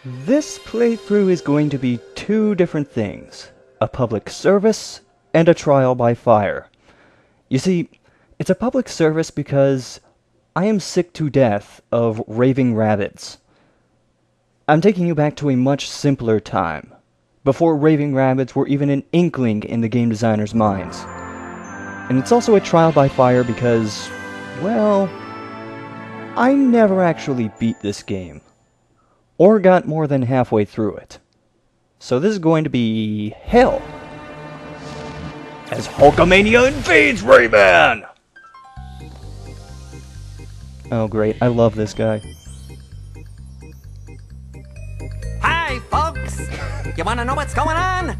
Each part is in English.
This playthrough is going to be two different things, a public service and a trial by fire. You see, it's a public service because I am sick to death of raving rabbits. I'm taking you back to a much simpler time, before raving rabbits were even an inkling in the game designers' minds. And it's also a trial by fire because, well, I never actually beat this game, or got more than halfway through it. So this is going to be hell. As Hulkamania invades Rayman! Oh great, I love this guy. Hi, folks! You wanna know what's going on?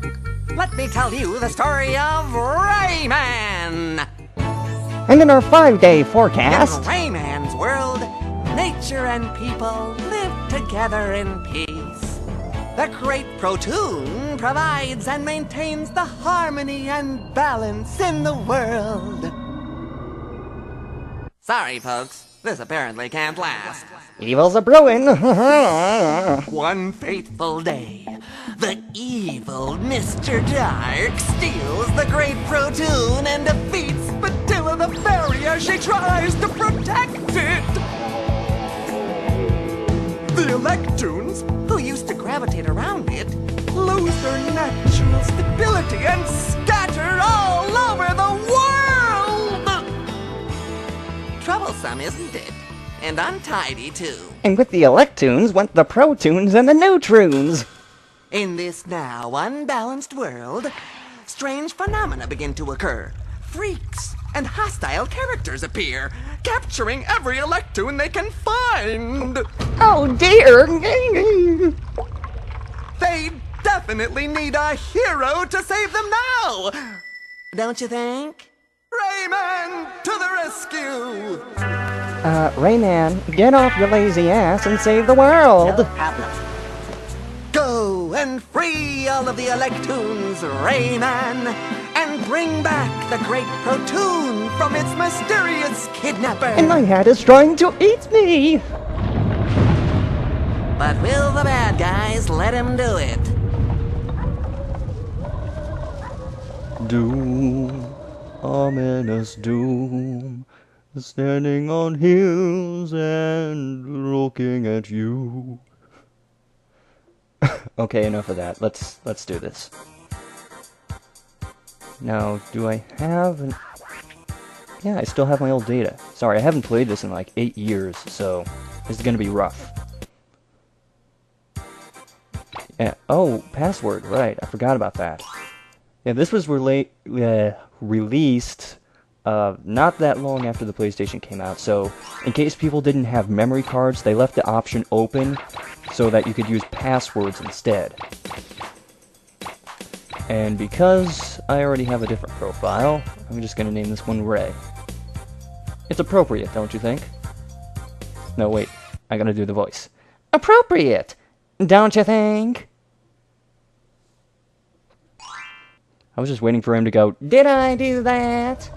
Let me tell you the story of Rayman! And in our 5-day forecast... In Rayman's world, nature and people live together in peace. The Great Protoon provides and maintains the harmony and balance in the world. Sorry, folks. This apparently can't last. Evil's a brewing. One fateful day, the evil Mr. Dark steals the Great Protoon and defeats Spatilla the Fairy as she tries to protect it. The Electoons, who used to gravitate around it, lose their natural stability and scatter all over the world! Troublesome, isn't it? And untidy, too. And with the Electoons went the Protoons and the Neutroons. In this now unbalanced world, strange phenomena begin to occur. Freaks and hostile characters appear, capturing every Electoon they can find. Oh dear! They definitely need a hero to save them now! Don't you think? Rayman to the rescue! Rayman, get off your lazy ass and save the world! No problem. Go and free all of the Electoons, Rayman, and bring back the Great Protoon from its mysterious kidnapper. And my hat is trying to eat me! But will the bad guys let him do it? Doom, ominous doom, standing on hills and looking at you. Okay, enough of that. Let's do this. Now, do I have an... Yeah, I still have my old data. Sorry, I haven't played this in like 8 years, so this is gonna be rough. Yeah. Oh, password, right, I forgot about that. Yeah, this was released not that long after the PlayStation came out, so in case people didn't have memory cards, they left the option open so that you could use passwords instead. And because I already have a different profile, I'm just gonna name this one Ray. It's appropriate, don't you think? No, wait, I gotta do the voice. Appropriate, don't you think? I was just waiting for him to go, Did I do that?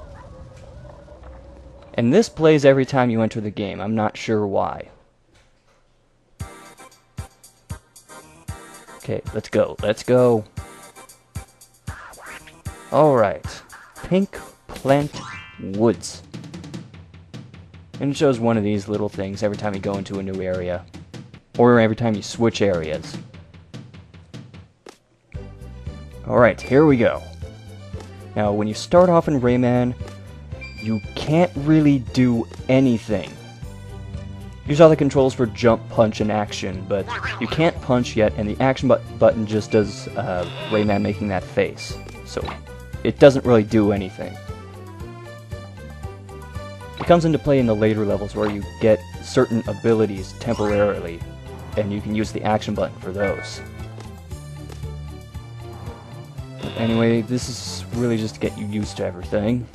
and this plays every time you enter the game. I'm not sure why. Okay, let's go. Let's go. Alright. Pink Plant Woods. And it shows one of these little things every time you go into a new area. Or every time you switch areas. Alright, here we go. Now, when you start off in Rayman, you can't really do anything. You saw the controls for jump, punch, and action, but you can't punch yet, and the action button just does Rayman making that face. So, it doesn't really do anything. It comes into play in the later levels where you get certain abilities temporarily, and you can use the action button for those. Anyway, this is really just to get you used to everything.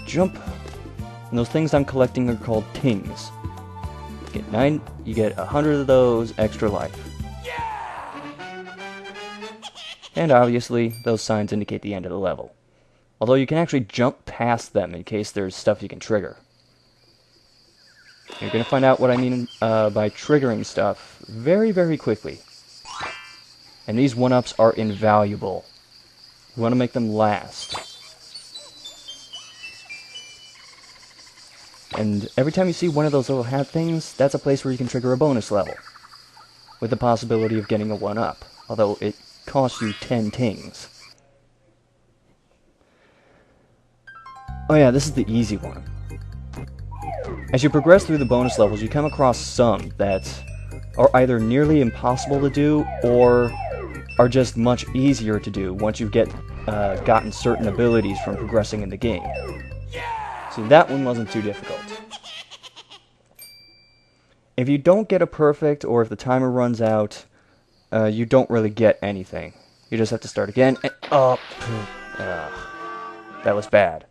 Jump. And those things I'm collecting are called tings. You get 100 of those, extra life. And obviously, those signs indicate the end of the level. Although you can actually jump past them in case there's stuff you can trigger. You're going to find out what I mean by triggering stuff very, very quickly. And these 1-ups are invaluable. You want to make them last. And every time you see one of those little hat things, that's a place where you can trigger a bonus level. With the possibility of getting a 1-up. Although it costs you 10 tings. Oh yeah, this is the easy one. As you progress through the bonus levels, you come across some that are either nearly impossible to do, or are just much easier to do once you've gotten certain abilities from progressing in the game. So that one wasn't too difficult. If you don't get a perfect, or if the timer runs out, you don't really get anything. You just have to start again, and that was bad.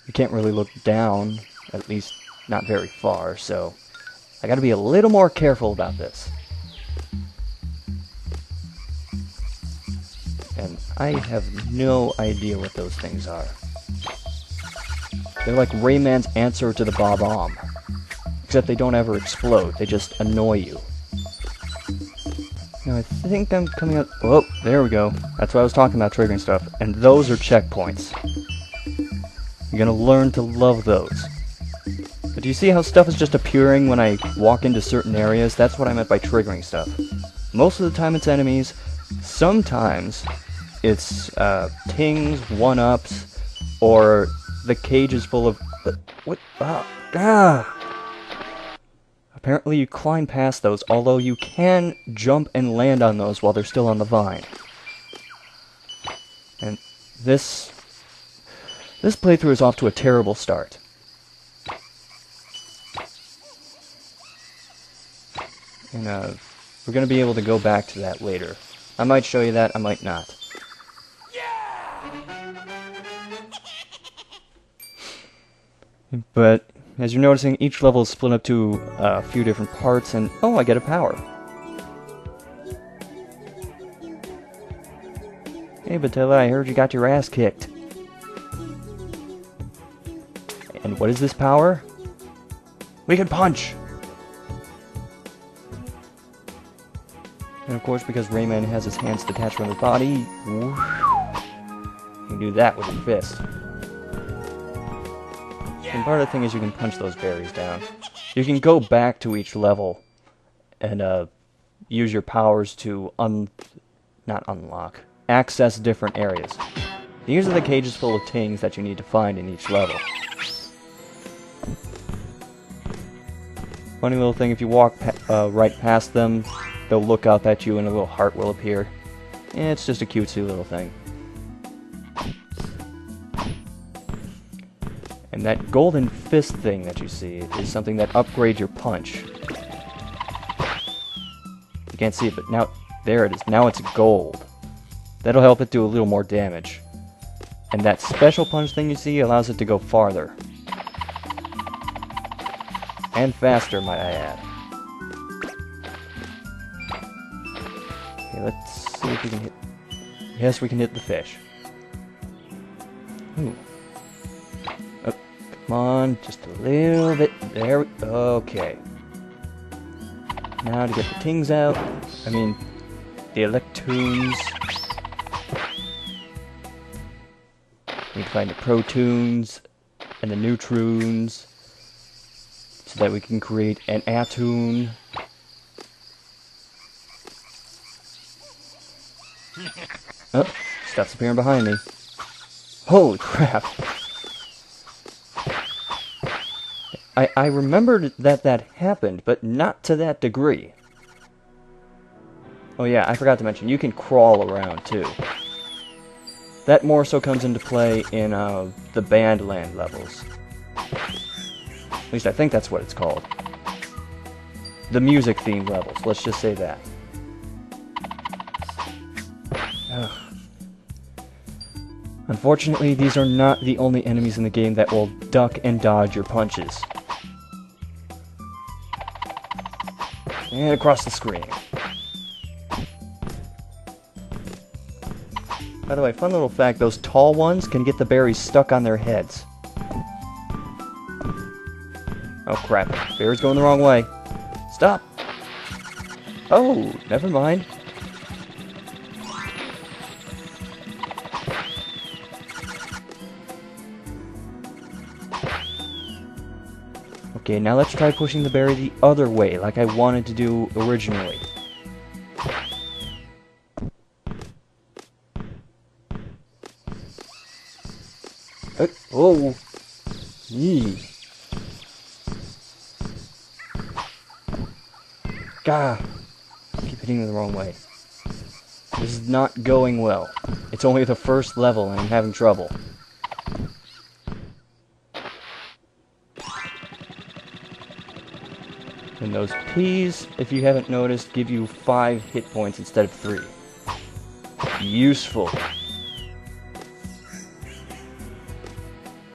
You can't really look down, at least not very far, so I gotta be a little more careful about this. And I have no idea what those things are. They're like Rayman's answer to the Bob-omb. Except they don't ever explode, they just annoy you. Now I think I'm coming up... Oh, there we go. That's what I was talking about, triggering stuff. And those are checkpoints. You're gonna learn to love those. But do you see how stuff is just appearing when I walk into certain areas? That's what I meant by triggering stuff. Most of the time it's enemies. Sometimes it's tings, 1-ups, or the cage is full of... What? Apparently you climb past those, although you can jump and land on those while they're still on the vine. And this playthrough is off to a terrible start. And we're going to be able to go back to that later. I might show you that, I might not. But as you're noticing, each level is split up to a few different parts, and oh, I get a power. Hey, Batilla, I heard you got your ass kicked. And what is this power? We can punch! And of course, because Rayman has his hands detached from his body, you can do that with your fist. And part of the thing is you can punch those berries down. You can go back to each level and use your powers to not unlock, access different areas. These are the cages full of tings that you need to find in each level. Funny little thing, if you walk right past them, they'll look up at you and a little heart will appear. It's just a cutesy little thing. And that golden fist thing that you see is something that upgrades your punch. You can't see it, but now, there it is. Now it's gold. That'll help it do a little more damage. And that special punch thing you see allows it to go farther. And faster, might I add. Okay, let's see if we can hit... Yes, we can hit the fish. Ooh. Oh, come on, just a little bit. There we... Okay. Now to get the tings out. I mean, the electoons. We need to find the protoons and the neutrons so that we can create an atoon. Oh, stuff's appearing behind me. Holy crap. I remembered that happened, but not to that degree. Oh yeah, I forgot to mention, you can crawl around too. That more so comes into play in the Bandland levels. At least I think that's what it's called. The music-themed levels, let's just say that. Ugh. Unfortunately, these are not the only enemies in the game that will duck and dodge your punches. And across the screen. By the way, fun little fact, those tall ones can get the berries stuck on their heads. Oh crap, bear's going the wrong way. Stop! Oh, never mind. Okay, now let's try pushing the berry the other way, like I wanted to do originally. Oh! Yee! Gah! I keep hitting it the wrong way. This is not going well. It's only the first level and I'm having trouble. And those peas, if you haven't noticed, give you 5 hit points instead of 3. Useful.